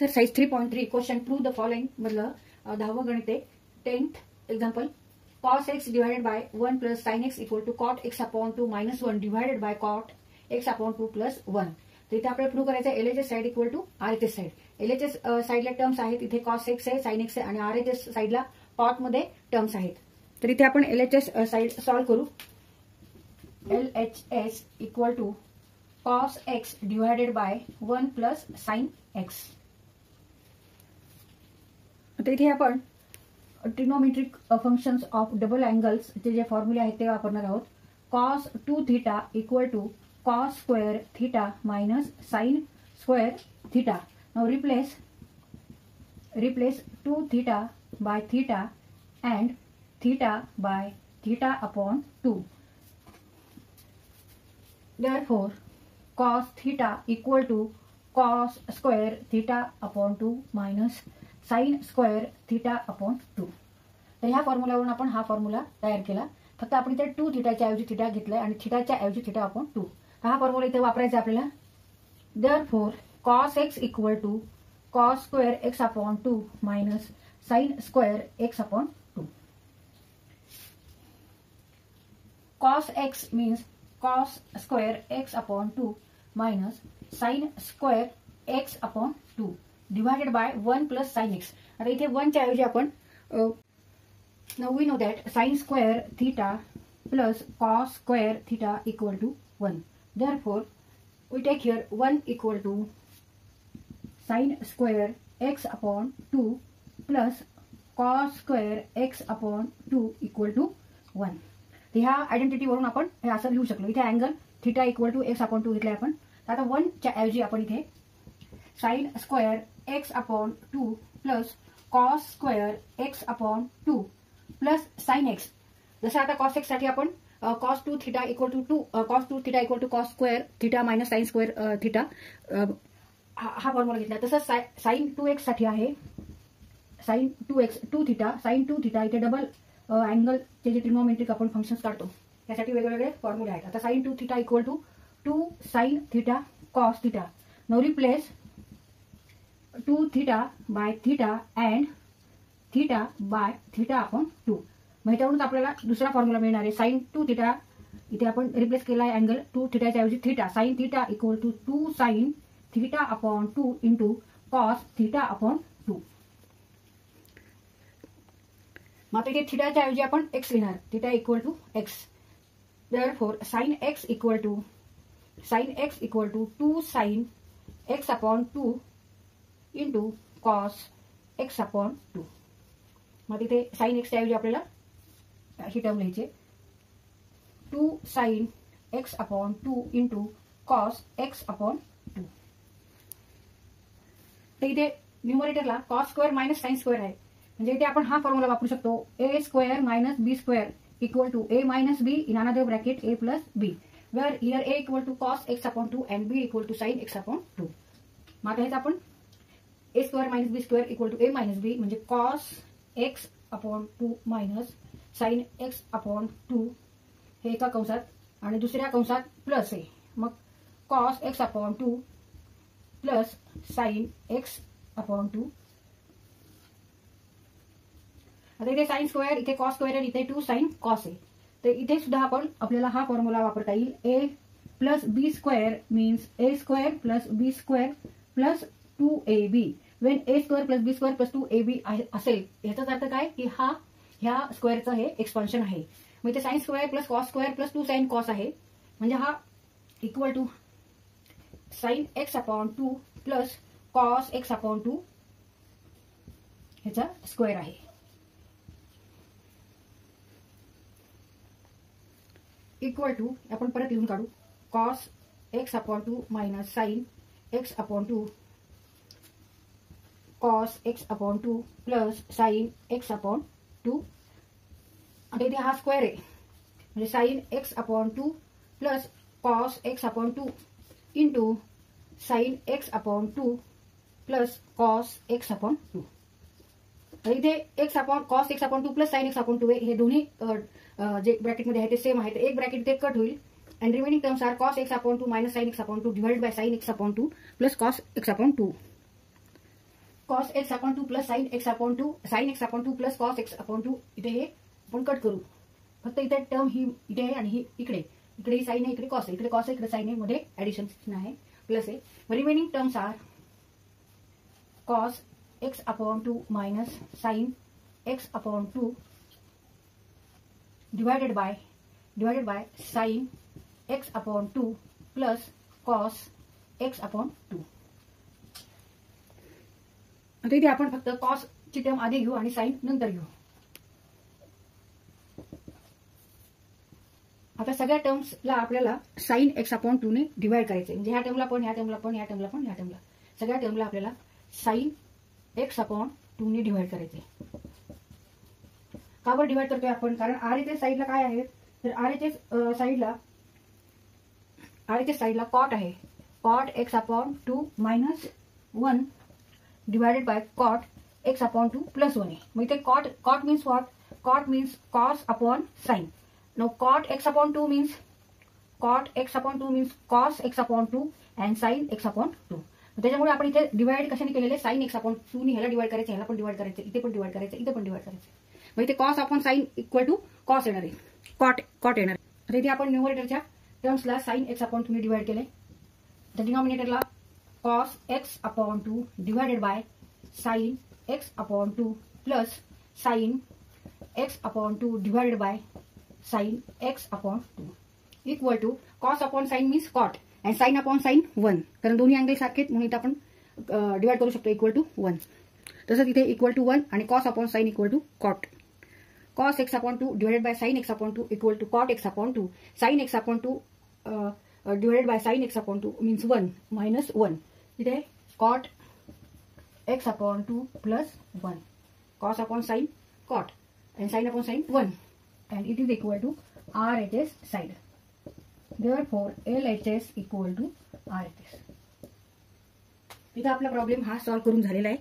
Sir size 3.3 question prove the following मधलं 10वं गणित आहे 10th example cos x divided by 1 plus sin x equal to cot x upon 2 minus 1 divided by cot x upon 2 plus 1. तर इथे आपल्याला prove करायचं आहे LHS side equal to RHS side. LHS साइडला terms आहेत इथे cos x आहे sin x आहे आणि RHS साइडला cot मध्ये टर्म्स आहेत. तर इथे आपण LHS साइड सॉल्व करू. LHS equal to cos x divided by 1 plus sin x. तर इथे आपण trigonometric functions of double angles चे जे फॉर्म्युले आहेत ते वापरणार आहोत. cos 2 theta equal to cos square theta minus sin square theta. Now replace 2 theta by theta and theta by theta upon 2. Therefore, cos theta equal to cos square theta upon 2 minus sin square theta upon 2. तर ह्या फॉर्म्युलावरून आपण हा formula तयार केला. फक्त आपण इथे 2 थीटाच्या ऐवजी थीटा घेतलाय आणि थीटाच्या ऐवजी थीटा अपॉन 2. हा फॉर्म्युला इथे वापरायचा आपल्याला. Therefore, cos x equal to cos square x upon 2 minus sin square x upon 2. Cos x means cos square x upon 2 minus sin square x upon 2 divided by 1 plus sin x. आता इथे 1 च्या ऐवजी आपण now we know that sin square theta plus cos square theta equal to 1. Therefore, we take here 1 equal to sin square x upon 2 plus cos square x upon 2 equal to 1. तर ह्या identity वरून आपण हे असं लिहू शकलो. इथे angle theta equal to x upon 2 घेतलाय आपण. आता 1 च्या ऐवजी आपण इथे sin square x upon 2 plus cos square x upon 2 plus sin x. जसं आता cos x साठी आपण cos 2 theta equal to cos 2 theta equal to cos square theta minus sin square theta हा फॉर्म्युला घेतला. तसंच sin 2x साठी आहे sin 2x 2 theta sin 2 theta. इथे डबल अँगलचे जे ट्रिग्नोमेट्रिक आपण फंक्शन्स काढतो त्यासाठी वेगवेगळे फॉर्म्युले आहेत. आता sin 2 theta equal to 2 sin theta cos theta. Now replace 2 theta by theta and theta by theta upon 2. मग ह्याच्यावरून आपल्याला दुसरा फॉर्म्युला मिळणार आहे. sin 2 थीटा इथे आपण रिप्लेस केला आहे अँगल 2 थीटाच्या ऐवजी theta. sin theta equal to 2 sin theta upon 2 into cos theta upon 2. मग इथे थीटाच्या ऐवजी आपण x लिहिणार. Theta equal to x. Therefore, sin x equal to 2 sin x upon 2 into cos x upon 2. मग इथे sin x च्या ऐवजी आपल्याला ही टर्म लिहायची 2 sin x upon 2 into cos x upon 2. तर इथे न्यूमरेटरला cos square minus sin square आहे. म्हणजे इथे आपण हा फॉर्म्युला वापरू शकतो. a square minus b square equal to a minus b in another bracket a plus b, where here a equal to cos x upon 2 and b equal to sin x upon 2. मग आता हेच आपण a square minus b square equal to a minus b म्हणजे cos x upon 2 minus sin x upon 2 हे एका कंसात आणि दुसऱ्या कंसात प्लस आहे. मग cos x upon 2 plus sin x upon 2. आता इथे sin स्क्वेअर इथे cos स्क्वेअर आणि इथे 2 sin cos आहे. तर इथे सुद्धा आपण आपल्याला हा फॉर्म्युला वापरता येईल. a plus b square means a square plus b square plus 2ab. When a square plus b square plus 2ab असेल याचाच अर्थ काय की ह्या स्क्वेअरचं हे एक्सपान्शन आहे. मग इथे sin square plus cos square plus 2 sin cos आहे. म्हणजे हा equal to sin x upon 2 plus cos x upon 2 ह्याचा स्क्वेअर आहे. इक्वल टू आपण परत लिहून काढू cos x upon 2 minus sin x upon 2 cos x upon 2 plus sin x upon 2. आता इथे हा स्क्वेअर आहे म्हणजे sin x upon 2 plus cos x upon 2 into sin x upon 2 plus cos x upon 2. तर इथे x upon cos x upon 2 plus sin x upon 2 हे दोन्ही जे ब्रॅकेटमध्ये आहे ते सेम आहे. तर एक ब्रॅकेट इथे कट होईल and remaining terms are cos x upon 2 minus sin x upon 2 divided by sin x upon 2 plus cos x upon 2. Cos x upon 2 plus sine x upon 2 sine x upon 2 plus cos x upon 2 इथे हे आपण cut करू. फक्त इथे term ही इथे आहे आणि ही इकडे ही साइन आहे, इकडे कॉस आहे, इकडे कॉस आहे, इकडे साइन आहे, मध्ये ऍडिशन आहे प्लस आहे. Remaining terms are cos x upon 2 minus sine x upon 2 divided by sine x upon 2 plus cos x upon 2. आता इथे आपण फक्त कॉस ची टर्म आधी घेऊ आणि साइन नंतर घेऊ. आता सगळ्या टर्म्सला आपल्याला साइन एक्स अपॉन 2 ने डिवाइड करायचे. म्हणजे ह्या टर्मला पण, ह्या टर्मला पण, ह्या टर्मला पण, ह्या टर्मला, सगळ्या टर्मला आपल्याला साइन एक्स अपॉन 2 ने डिवाइड करायचे. का बरं डिवाइड करतोय आपण? कारण आर इथे साईडला काय आहे, तर आर इथे साईडला कॉट आहे. Cot x upon 2 minus 1 divided by cot x upon 2 plus 1 आहे. मग इथे cot means what? Cot means cos upon sine. Now cot x upon 2 means cos x upon 2 and sin x upon 2. त्याच्यामुळे आपण इथे divide कशाने केलेले? Sign x upon 2 ने ह्याला डिवाइड करायचं, ह्याला पण डिवाइड करायचं, इथे पण डिवाइड करायचं, इथे पण डिवाइड करायचं. मग इथे cos upon sine equal to cos येणार आहे, कॉट येणार आहे. आता इथे आपण न्यूमरेटरच्या टर्म्सला साइन एक्स अपॉन 2 ने डिवाइड केले. तर डिनॉमिनेटरला cos x upon 2 divided by sine x upon 2 plus sine x upon 2 divided by sine x upon 2 equal to cos upon sine means cot and sine upon sine 1. कारण दोन्ही angle सारखेच म्हणून इथे आपण डिवाइड करू शकतो इक्वल टू 1. तसंच इथे इक्वल टू 1 आणि cos upon sine equal to cot. Cos x upon 2 divided by sine x upon 2 equal to cot x upon 2. Sine x upon 2 divided by sine x upon 2 means 1 minus 1. इथे cot x upon 2 plus 1. Cos upon sine cot and sine upon sine 1. And it is equal to RHS side. Therefore, LHS equal to RHS. इथं आपला problem हा solve करून झालेला आहे.